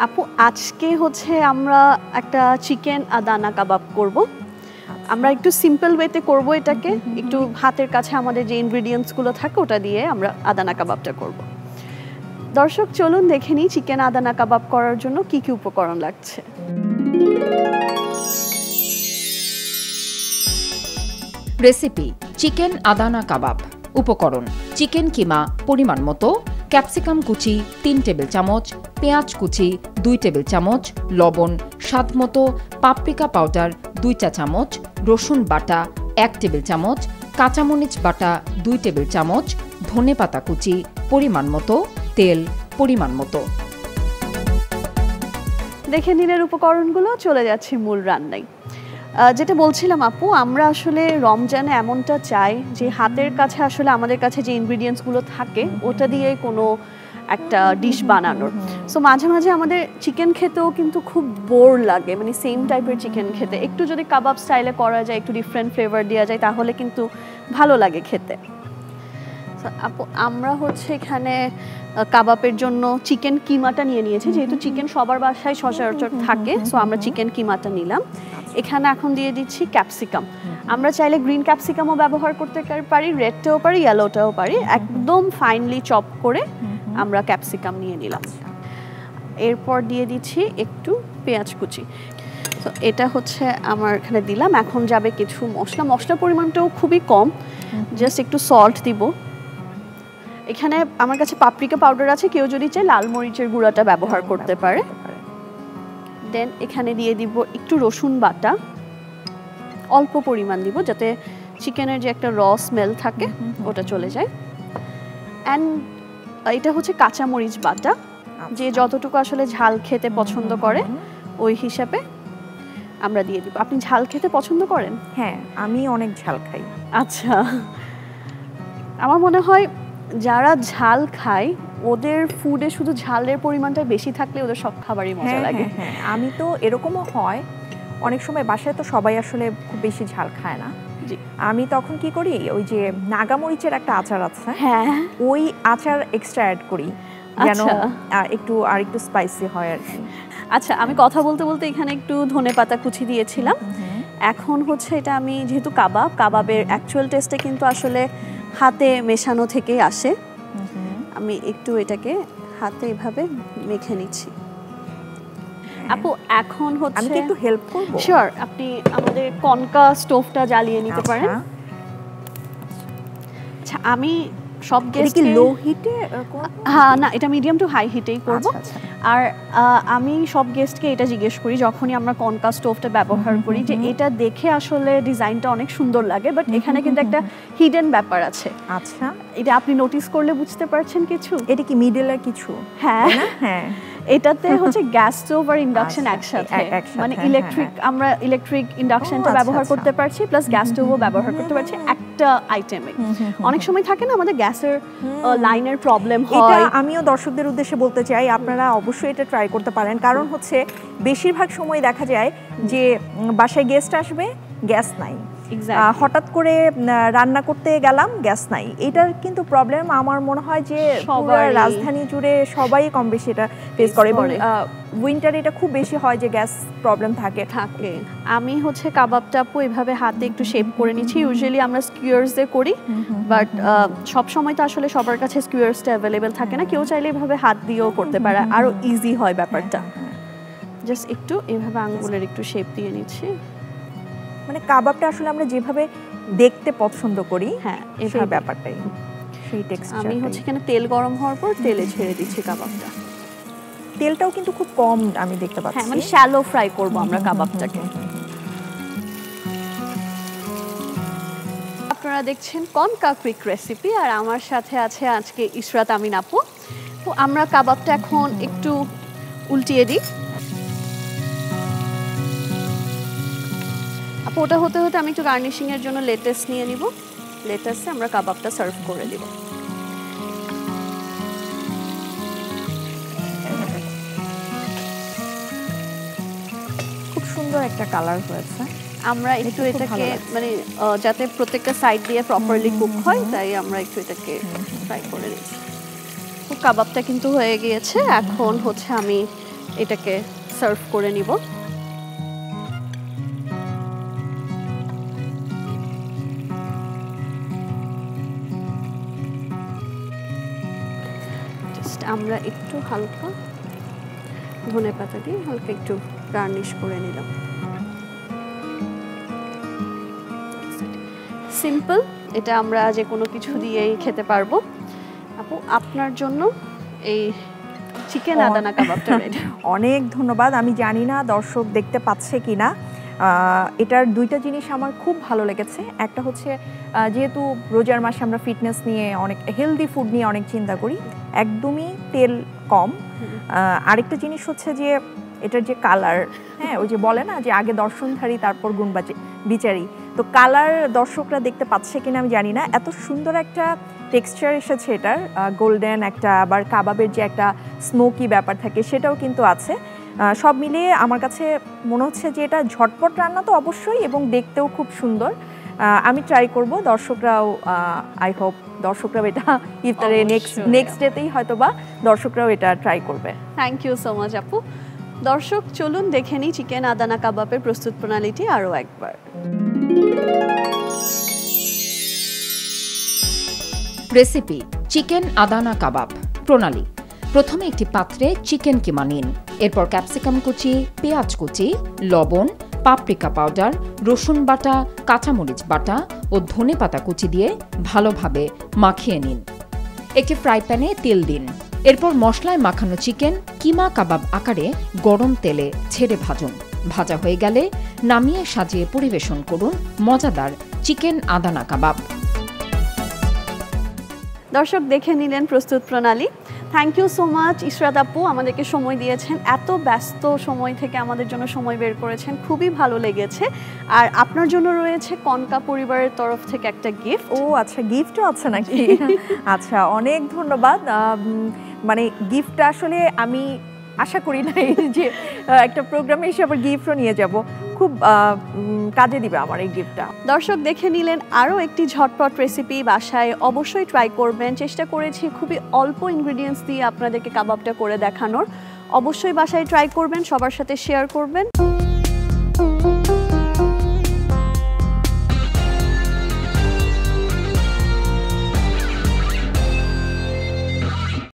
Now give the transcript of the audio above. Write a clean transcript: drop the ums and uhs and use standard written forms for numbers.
আপু আজকে হচ্ছে আমরা একটা চিকেন আদানা কাবাব করব। আমরা একটু সিম্পল ওয়েতে করব এটাকে, একটু হাতের কাছে আমাদের যে ইনগ্রেডিয়েন্টসগুলো থাকে ওটা দিয়ে আমরা আদানা কাবাবটা করব। দর্শক চলুন দেখে নিই চিকেন আদানা কাবাব করার জন্য কি কি উপকরণ লাগছে। রেসিপি চিকেন আদানা কাবাব। উপকরণ: চিকেন কিমা পরিমাণ মতো, ক্যাপসিকাম কুচি 3 টেবিল চামচ, পেঁয়াজ কুচি 2 টেবিল চামচ, লবণ স্বাদমতো, পাপরিকা পাউডার 2 চা চামচ, রসুন বাটা 1 টেবিল চামচ, কাঁচামরিচ বাটা 2 টেবিল চামচ, ধনেপাতা কুচি পরিমাণ মতো, তেল পরিমাণ মতো। দেখে নিলেন উপকরণগুলো, চলে যাচ্ছি মূল রান্নায়। যেটা বলছিলাম আপু, আমরা আসলে রমজানে এমনটা চাই যে হাতের কাছে আসলে আমাদের কাছে যে ইনগ্রিডিয়েন্টসগুলো থাকে ওটা দিয়ে কোনো একটা ডিশ বানানোর। সো মাঝে মাঝে আমাদের চিকেন খেতেও কিন্তু খুব বোর লাগে, মানে সেম টাইপের চিকেন খেতে। একটু যদি কাবাব স্টাইলে করা যায়, একটু ডিফারেন্ট ফ্লেভার দেওয়া যায়, তাহলে কিন্তু ভালো লাগে খেতে। আপু আমরা হচ্ছে এখানে কাবাবের জন্য চিকেন কিমাটা নিয়ে নিয়েছি, যেহেতু চিকেন সবার বাসায় সচরাচর থাকে, সো আমরা চিকেন কিমাটা নিলাম। এখানে এখন দিয়ে দিচ্ছি ক্যাপসিকাম। আমরা চাইলে গ্রিন ক্যাপসিকামও ব্যবহার করতে পারি, রেডটাও পারি, ইয়েলোটাও পারি। একদম ফাইনলি চপ করে আমরা ক্যাপসিকাম নিয়ে নিলাম। এরপর দিয়ে দিচ্ছি একটু পেঁয়াজ কুচি। তো এটা হচ্ছে আমার এখানে দিলাম। এখন যাবে কিছু মশলার পরিমাণটাও খুবই কম, জাস্ট একটু সল্ট দিব। এখানে আমার কাছে পাপরিকা পাউডার আছে, কেউ যদি চায় লাল মরিচের গুঁড়াটা ব্যবহার করতে পারে। দেন এখানে দিয়ে দিব একটু রসুন বাটা, অল্প পরিমাণ দিব যাতে চিকেনের যে একটা র স্মেল থাকে ওটা চলে যায়। অ্যান্ড এটা হচ্ছে কাঁচামরিচ বাটা, যে যতটুকু আসলে ঝাল খেতে পছন্দ করে ওই হিসাবে আমরা দিয়ে দিব। আপনি ঝাল খেতে পছন্দ করেন? হ্যাঁ, আমি অনেক ঝাল খাই। আচ্ছা, আমার মনে হয় যারা ঝাল খায় ওদের ফুডে শুধু ঝালের পরিমাণটা বেশি থাকলে ওদের সব খাবারই মজা লাগে। হ্যাঁ, আমি তো এরকমও হয় অনেক সময়, বাসায় তো সবাই আসলে খুব বেশি ঝাল খায় না। আমি তখন কি করি, ওই যে নাগামরিচের একটা আচার আছে, হ্যাঁ, ওই আচার এক্সট্রা অ্যাড করি যেন একটু স্পাইসি হয় আর কি। আচ্ছা, আমি কথা বলতে বলতে এখানে একটু ধনেপাতা কুচি দিয়েছিলাম। এখন হচ্ছে এটা আমি যেহেতু কাবাবের অ্যাকচুয়াল টেস্টে কিন্তু আসলে হাতে মেশানো থেকেই আসে। আমি একটু এটাকে হাতে এভাবে মেখে নিচ্ছি। আপু এখন হচ্ছে আমি একটু হেল্প করব? শিওর, আপনি আমাদের কনকা স্টোভটা জ্বালিয়ে নিতে পারেন। আচ্ছা, আমি সব গ্যাস কি লো হিটে হ্যাঁ, না, এটা মিডিয়াম টু হাই হিটেই করব। আর আমি সব গেস্টকে এটা জিজ্ঞেস করি যখনই আমরা কনকা স্টোভটা ব্যবহার করি, যে এটা দেখে আসলে ডিজাইনটা অনেক সুন্দর লাগে, বাট এখানে কিন্তু একটা হিডেন ব্যাপার আছে। আচ্ছা, এটা আপনি নোটিস করলে বুঝতে পারছেন কিছু? এটা কি মিডলের কিছু? হ্যাঁ হ্যাঁ, এটাতে হচ্ছে গ্যাস স্টোভ আর ইন্ডাকশন একসাথে, মানে আমরা ইলেকট্রিক ইন্ডাকশনটা ব্যবহার করতে পারছি, প্লাস গ্যাস স্টোভও ব্যবহার করতে পারছি একটা আইটেমে। অনেক সময় থাকে না আমাদের গ্যাসের লাইনের প্রবলেম হয়। এটা আমিও দর্শকদের উদ্দেশ্যে বলতে চাই, আপনারা অবশ্যই এটা ট্রাই করতে পারেন। কারণ হচ্ছে বেশিরভাগ সময় দেখা যায় যে বাসায় গেস্ট আসবে, গ্যাস নাই, হঠাৎ করে রান্না করতে গেলাম, গ্যাস নাই। এটার কিন্তু প্রবলেম আমার মনে হয় যে রাজধানী জুড়ে সবাই কম বেশি এটা ফেস করে, এবং উইন্টারে এটা খুব বেশি হয় যে গ্যাস প্রবলেম থাকে। আমি হচ্ছে কাবাবটা আপু এভাবে হাতে একটু শেপ করে নিচ্ছি। ইউজুয়ালি আমরা স্কিউয়ার্স দিয়ে করি, বাট সব সময় তো আসলে সবার কাছে স্কিউয়ার্সটা অ্যাভেলেবেল থাকে না। কেউ চাইলে এভাবে হাত দিয়েও করতে পারে, আরো ইজি হয় ব্যাপারটা। জাস্ট একটু এভাবে আঙ্গুলের একটু শেপ দিয়ে নিচ্ছি। মানে কাবাবটা আসলে আমরা যেভাবে দেখতে পছন্দ করি, হ্যাঁ, এই ব্যাপারটাই, সেই টেক্সচার। আমি হচ্ছে এখানে তেল গরম হওয়ার পর তেলে ছেড়ে দিচ্ছি কাবাবটা। তেলটাও কিন্তু খুব কম আমি দেখতে পাচ্ছি। হ্যাঁ, মানে শ্যালো ফ্রাই করব আমরা কাবাবটাকে। আপনারা দেখছেন কনকা কুইক রেসিপি, আর আমার সাথে আছে আজকে ইশরাত আমিন আপু। তো আমরা কাবাবটা এখন একটু উল্টিয়ে দিই। আপু ওটা হতে হতে আমি একটু গার্নিশিং এর জন্য লেটাস নিয়ে নিব। লেটাসে আমরা কাবাবটা সার্ভ করে দিব। খুব সুন্দর একটা কালার হয়েছে। আমরা একটু এটাকে মানে যাতে প্রত্যেকটা সাইড দিয়ে প্রপারলি কুক হয়, তাই আমরা একটু এটাকে ফ্রাই করে নিচ্ছি। তো কাবাবটা কিন্তু হয়ে গিয়েছে। এখন হচ্ছে আমি এটাকে সার্ভ করে নিব। আমরা একটু হালকা ধনেপাতা দিয়ে হালকা একটু গার্নিশ করে নিলাম। সিম্পল, এটা আমরা যে কোনো কিছু দিয়েই খেতে পারবো। আপু আপনার জন্য এই চিকেন আদানা কাবাবটা রেডি। অনেক ধন্যবাদ। আমি জানি না দর্শক দেখতে পাচ্ছে কিনা, এটার দুইটা জিনিস আমার খুব ভালো লেগেছে। একটা হচ্ছে যেহেতু রোজার মাসে আমরা ফিটনেস নিয়ে অনেক হেলদি ফুড নিয়ে অনেক চিন্তা করি, একদমই তেল কম। আরেকটা জিনিস হচ্ছে যে এটার যে কালার, হ্যাঁ ওই যে বলে না যে আগে দর্শনধারী তারপর গুণ বিচারি, তো কালার দর্শকরা দেখতে পাচ্ছে কিনা আমি জানি না, এত সুন্দর একটা টেক্সচার এসেছে এটার, গোল্ডেন একটা, আবার কাবাবের যে একটা স্মোকি ব্যাপার থাকে সেটাও কিন্তু আছে। সব মিলিয়ে আমার কাছে মনে হচ্ছে যে এটা ঝটপট রান্না তো অবশ্যই, এবং দেখতেও খুব সুন্দর। আমি ট্রাই করব, দর্শকরাও আই হোপ দর্শকরাও এটা ইফতারে নেক্সট ডেতেই হয়তো বা দর্শকরাও এটা ট্রাই করবে। থ্যাংক ইউ সো মাচ আপু। দর্শক চলুন দেখে নিই চিকেন আদানা কাবাবের প্রস্তুত প্রণালীটি আরও একবার। রেসিপি চিকেন আদানা কাবাব। প্রণালী: প্রথমে একটি পাত্রে চিকেন কিমা নিন, এরপর ক্যাপসিকাম কুচি, পেঁয়াজ কুচি, লবণ, পাপরিকা পাউডার, রসুন বাটা, কাঁচামরিচ বাটা ও ধনেপাতা কুচি দিয়ে ভালোভাবে মাখিয়ে নিন। একটি ফ্রাই প্যানে তেল দিন, এরপর মশলায় মাখানো চিকেন কিমা কাবাব আকারে গরম তেলে ছেড়ে ভাজুন। ভাজা হয়ে গেলে নামিয়ে সাজিয়ে পরিবেশন করুন মজাদার চিকেন আদানা কাবাব। দর্শক দেখে নিলেন প্রস্তুত প্রণালী। Thank you so much Ishrat আপু, আমাদেরকে সময় দিয়েছেন, এত ব্যস্ত সময় থেকে আমাদের জন্য সময় বের করেছেন, খুবই ভালো লেগেছে। আর আপনার জন্য রয়েছে কনকা পরিবারের তরফ থেকে একটা গিফট। ও আচ্ছা, গিফটও আছে নাকি? আচ্ছা, অনেক ধন্যবাদ। মানে গিফটটা আসলে আমি আশা করি নাই যে একটা প্রোগ্রামে এসে আবার গিফটও নিয়ে যাব, খুব কাজে দিবে আমার এই গিফটটা। দর্শক দেখে নিলেন আরও একটি ঝটপট রেসিপি, বাসায় অবশ্যই ট্রাই করবেন। চেষ্টা করেছি খুবই অল্প ইনগ্রিডিয়েন্টস দিয়ে আপনাদেরকে কাবাবটা করে দেখানোর। অবশ্যই বাসায় ট্রাই করবেন, সবার সাথে শেয়ার করবেন।